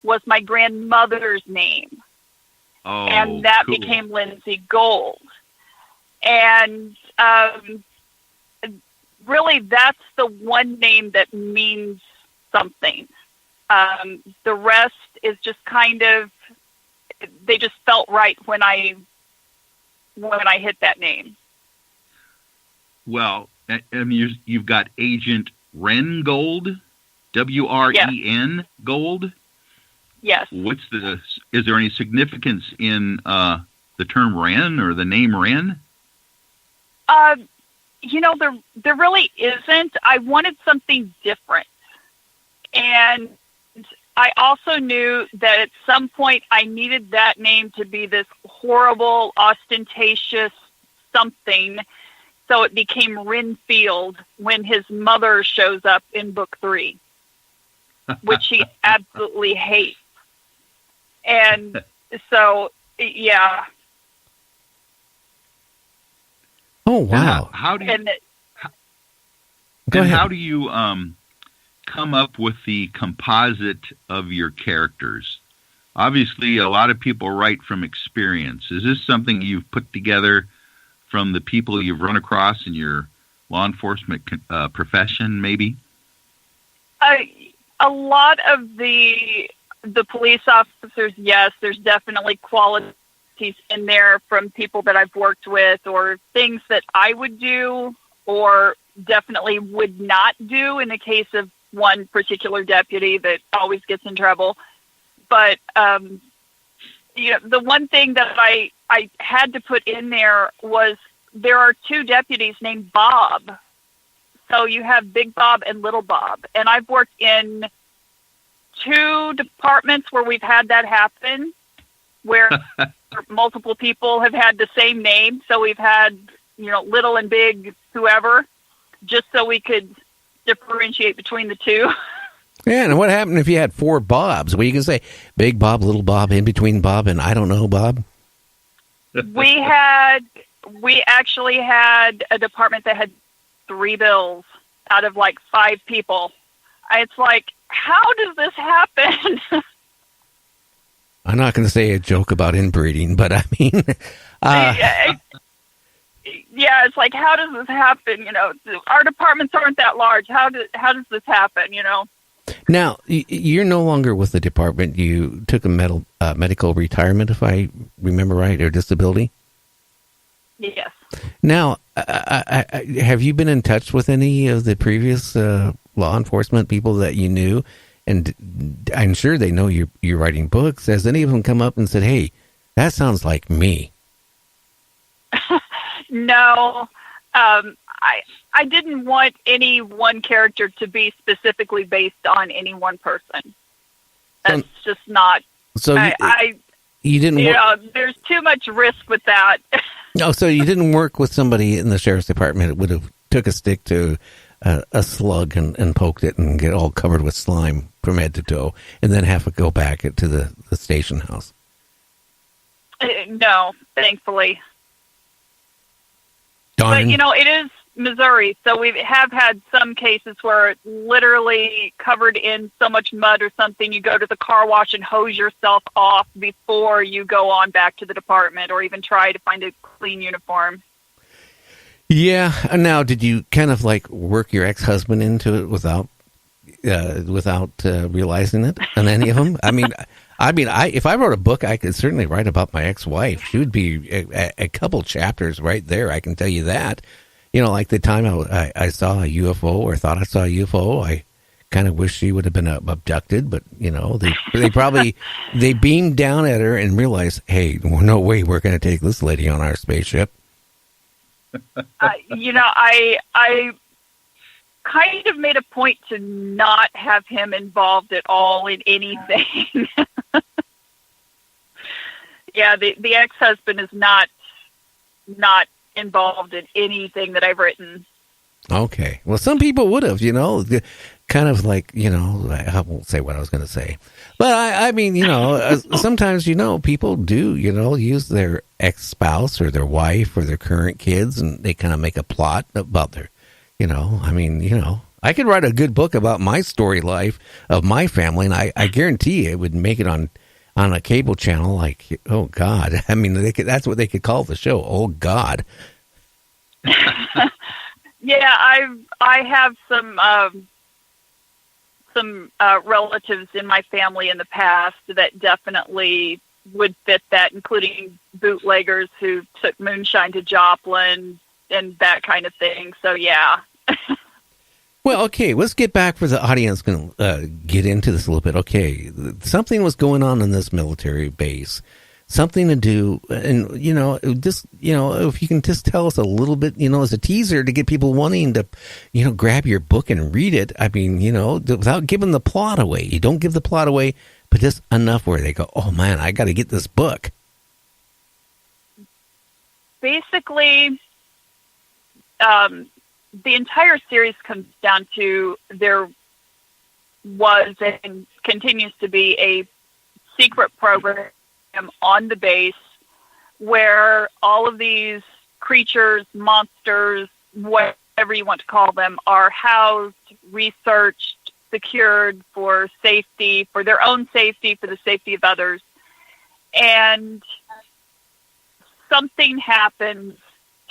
was my grandmother's name. Oh, and that cool. became Lindsay Gold. And really, that's the one name that means something. The rest is just kind of, they just felt right when I hit that name. Well, I mean, you've got Agent Wren Gold, W-R-E-N Gold. Yes. Is there any significance in the term Wren or the name Wren? There really isn't. I wanted something different. And I also knew that at some point I needed that name to be this horrible, ostentatious something. So it became Renfield when his mother shows up in book 3, which he absolutely hates. And so, yeah. Oh, wow. How do you come up with the composite of your characters? Obviously, a lot of people write from experience. Is this something you've put together from the people you've run across in your law enforcement profession, maybe? A lot of the police officers, yes, there's definitely qualities in there from people that I've worked with, or things that I would do or definitely would not do in the case of one particular deputy that always gets in trouble. But the one thing that I had to put in there was there are 2 deputies named Bob. So you have Big Bob and Little Bob. And I've worked in 2 departments where we've had that happen, where multiple people have had the same name. So we've had, little and big, whoever, just so we could differentiate between the 2. Yeah, and what happened if you had 4 Bobs? Well, you can say Big Bob, Little Bob, in between Bob, and I don't know Bob. We actually had a department that had 3 bills out of like 5 people. It's like, how does this happen? I'm not going to say a joke about inbreeding, but I mean... yeah, it's like, how does this happen? Our departments aren't that large. How does this happen, Now, you're no longer with the department. You took a medical retirement, if I remember right, or disability? Yes. Now, have you been in touch with any of the previous law enforcement people that you knew? And I'm sure they know you're writing books. Has any of them come up and said, hey, that sounds like me? No. I didn't want any one character to be specifically based on any one person. That's just not... So you didn't... there's too much risk with that. Oh, so you didn't work with somebody in the sheriff's department that would have took a stick to a slug and poked it and get all covered with slime from head to toe, and then have to go back to the station house? No, thankfully. Darn. But, it is Missouri, so we have had some cases where it's literally covered in so much mud or something, you go to the car wash and hose yourself off before you go on back to the department, or even try to find a clean uniform. Yeah. Now, did you kind of like work your ex-husband into it without realizing it on any of them? I mean, if I wrote a book, I could certainly write about my ex-wife. She would be a couple chapters right there. I can tell you that. Like the time I saw a UFO or thought I saw a UFO, I kind of wish she would have been abducted. But they beamed down at her and realized, hey, no way we're going to take this lady on our spaceship. I kind of made a point to not have him involved at all in anything. Yeah, the ex-husband is not involved in anything that I've written. Okay. Well, some people would have, kind of like, I won't say what I was going to say. But I mean, sometimes, people do, use their ex-spouse or their wife or their current kids, and they kind of make a plot about their, I could write a good book about my story life of my family, and I guarantee you it would make it on a cable channel. Like, oh God, I mean, that's what they could call the show. Oh God. Yeah, I have some relatives in my family in the past that definitely would fit that, including bootleggers who took moonshine to Joplin and that kind of thing. So yeah. Well, okay, let's get back for the audience. Going to get into this a little bit. Okay, something was going on in this military base. Something to do, and just if you can just tell us a little bit, as a teaser to get people wanting to, grab your book and read it. I mean, without giving the plot away. You don't give the plot away, but just enough where they go, oh man, I got to get this book. Basically, the entire series comes down to there was and continues to be a secret program on the base where all of these creatures, monsters, whatever you want to call them, are housed, researched, secured for safety, for their own safety, for the safety of others. And something happens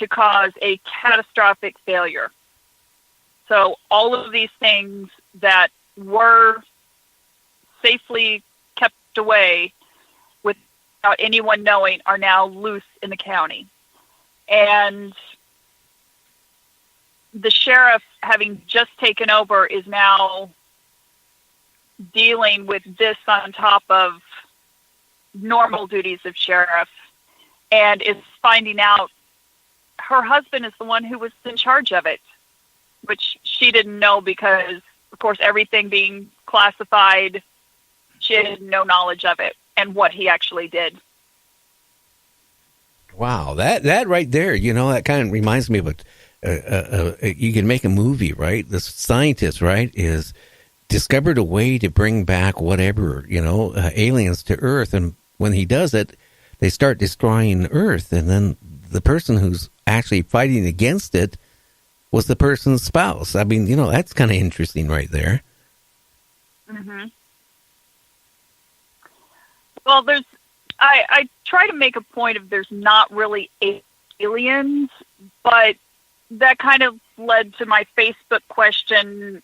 to cause a catastrophic failure. So all of these things that were safely kept away without anyone knowing are now loose in the county. And the sheriff, having just taken over, is now dealing with this on top of normal duties of sheriff, and is finding out her husband is the one who was in charge of it, which she didn't know because, of course, everything being classified, she had no knowledge of it and what he actually did. Wow, that right there, that kind of reminds me of you can make a movie, right? The scientist, right, is discovered a way to bring back whatever, aliens to Earth, and when he does it, they start destroying Earth, and then the person who's actually fighting against it was the person's spouse. I mean, that's kind of interesting right there. Mm-hmm. Well, I try to make a point of there's not really aliens, but that kind of led to my Facebook question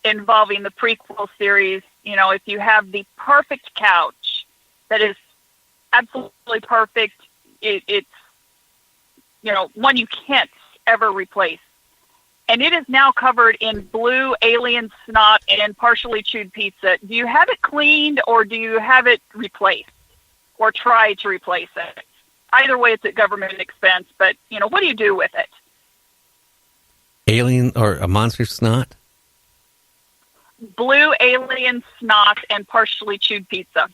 involving the prequel series. If you have the perfect couch that is absolutely perfect, it's one you can't ever replace. And it is now covered in blue alien snot and partially chewed pizza. Do you have it cleaned, or do you have it replaced, or try to replace it? Either way, it's at government expense, but, what do you do with it? Alien or a monster snot? Blue alien snot and partially chewed pizza.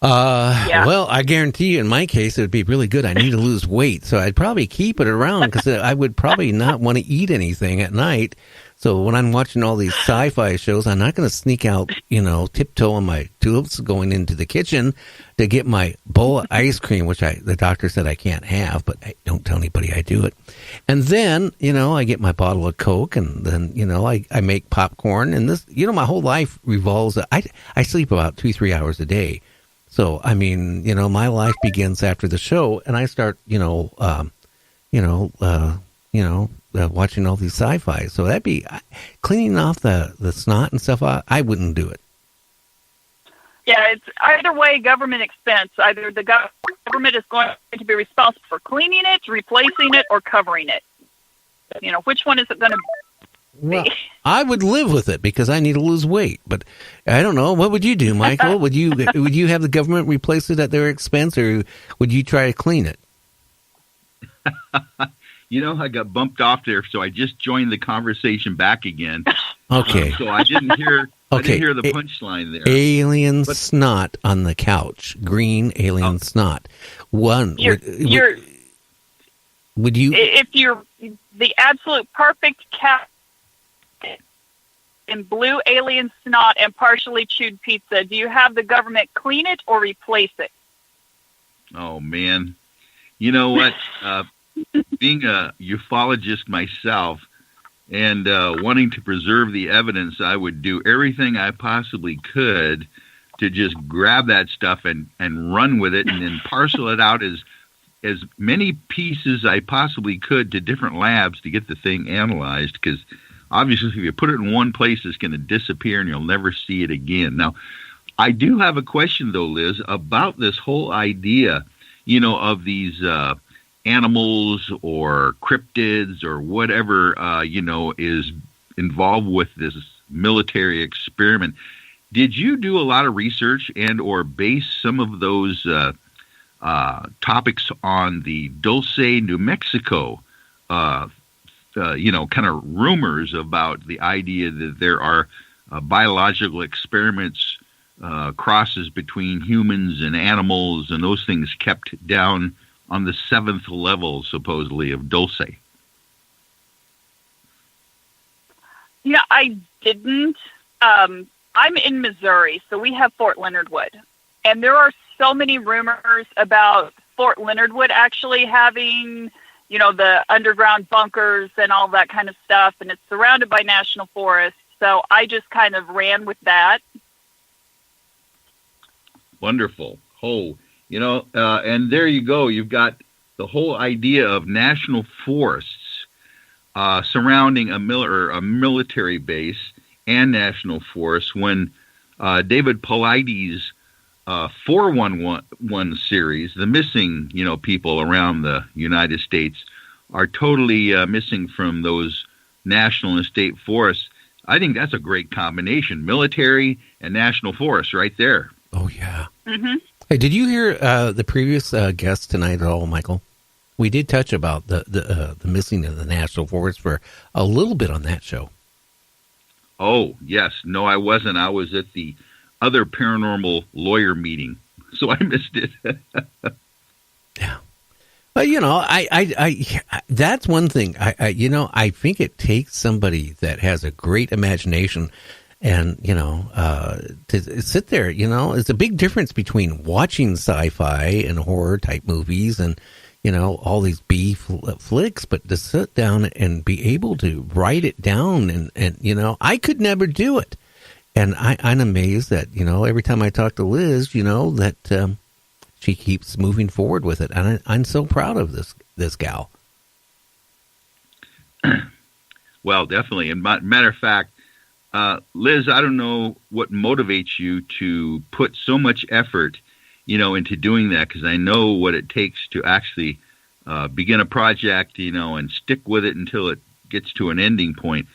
Yeah. Well, I guarantee you in my case, it would be really good. I need to lose weight, so I'd probably keep it around because I would probably not want to eat anything at night. So when I'm watching all these sci-fi shows, I'm not going to sneak out, tiptoe on my tulips going into the kitchen to get my bowl of ice cream, which the doctor said I can't have, but I don't tell anybody I do it. And then, I get my bottle of Coke, and then, I make popcorn, and this, my whole life revolves. I sleep about 2-3 hours a day. So, I mean, my life begins after the show, and I start, watching all these sci-fi. So that'd be cleaning off the snot and stuff. I wouldn't do it. Yeah, it's either way government expense. Either the government is going to be responsible for cleaning it, replacing it, or covering it. Which one is it going to be? Well, I would live with it because I need to lose weight. But I don't know. What would you do, Michael? Would you have the government replace it at their expense, or would you try to clean it? I got bumped off there, so I just joined the conversation back again. Okay. So I didn't hear. I didn't hear the punchline there. Alien snot on the couch. Green alien snot. Would you? If you're the absolute perfect cat in blue alien snot and partially chewed pizza, do you have the government clean it or replace it? Oh man, you know what? Being a ufologist myself, and wanting to preserve the evidence, I would do everything I possibly could to just grab that stuff and run with it, and then parcel it out as many pieces I possibly could to different labs to get the thing analyzed, because obviously if you put it in one place, it's going to disappear and you'll never see it again. Now, I do have a question, though, Liz, about this whole idea, of these animals or cryptids or whatever, is involved with this military experiment. Did you do a lot of research and or base some of those topics on the Dulce, New Mexico, kind of rumors about the idea that there are biological experiments, crosses between humans and animals, and those things kept down on the 7th level, supposedly, of Dulce? Yeah, I didn't. I'm in Missouri, so we have Fort Leonard Wood. And there are so many rumors about Fort Leonard Wood actually having, the underground bunkers and all that kind of stuff. And it's surrounded by national forests. So I just kind of ran with that. Wonderful. And there you go. You've got the whole idea of national forests surrounding a military base and national forests. When David Paulides' 411 series, the missing, people around the United States are totally missing from those national and state forests. I think that's a great combination, military and national forests right there. Oh, yeah. Mm-hmm. Hey, did you hear the previous guest tonight at all, Michael? We did touch about the missing of the national forest for a little bit on that show. Oh, yes. No, I wasn't. I was at the other paranormal lawyer meeting, so I missed it. Yeah. But, I that's one thing. I think it takes somebody that has a great imagination and, to sit there, it's a big difference between watching sci-fi and horror type movies and, all these B flicks, but to sit down and be able to write it down and I could never do it. And I'm amazed that, every time I talk to Liz, that she keeps moving forward with it. And I'm so proud of this gal. Well, definitely. And matter of fact, Liz, I don't know what motivates you to put so much effort, into doing that, because I know what it takes to actually begin a project, and stick with it until it gets to an ending point.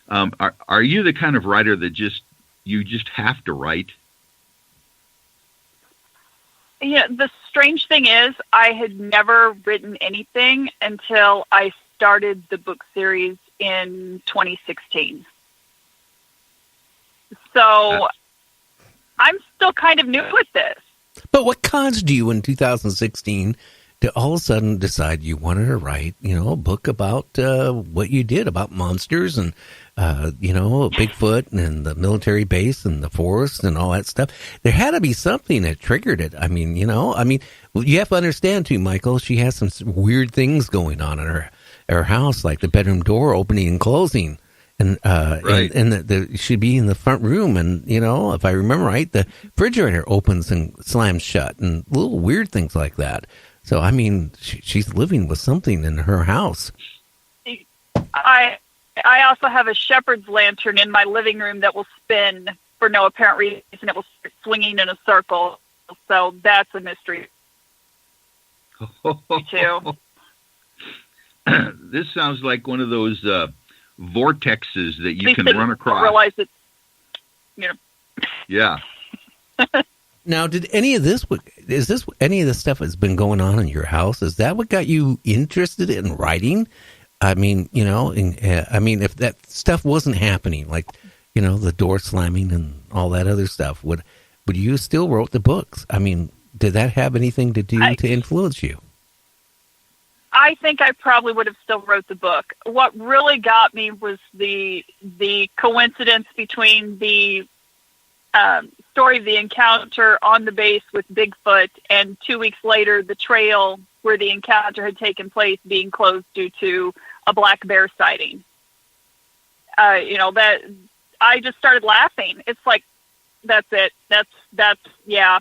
Are you the kind of writer that you just have to write? Yeah, the strange thing is I had never written anything until I started the book series in 2016. So I'm still kind of new with this. But what caused you in 2016 to all of a sudden decide you wanted to write, a book about what you did about monsters and, Bigfoot and the military base and the forest and all that stuff? There had to be something that triggered it. I mean, you have to understand too, Michael, she has some weird things going on in her house, like the bedroom door opening and closing. And right. and she'd be in the front room, and if I remember right, the refrigerator opens and slams shut, and little weird things like that. So I mean, she's living with something in her house. I also have a shepherd's lantern in my living room that will spin for no apparent reason. It will start swinging in a circle. So that's a mystery too. This sounds like one of those vortexes that you can run across. Realize it, Yeah. Now, did any of this stuff that's been going on in your house? Is that what got you interested in writing? I mean, if that stuff wasn't happening, like, the door slamming and all that other stuff, would you still wrote the books? I mean, did that have anything to do to influence you? I think I probably would have still wrote the book. What really got me was the coincidence between the story of the encounter on the base with Bigfoot and 2 weeks later the trail where the encounter had taken place being closed due to a black bear sighting. that I just started laughing. It's like, that's it. That's, yeah,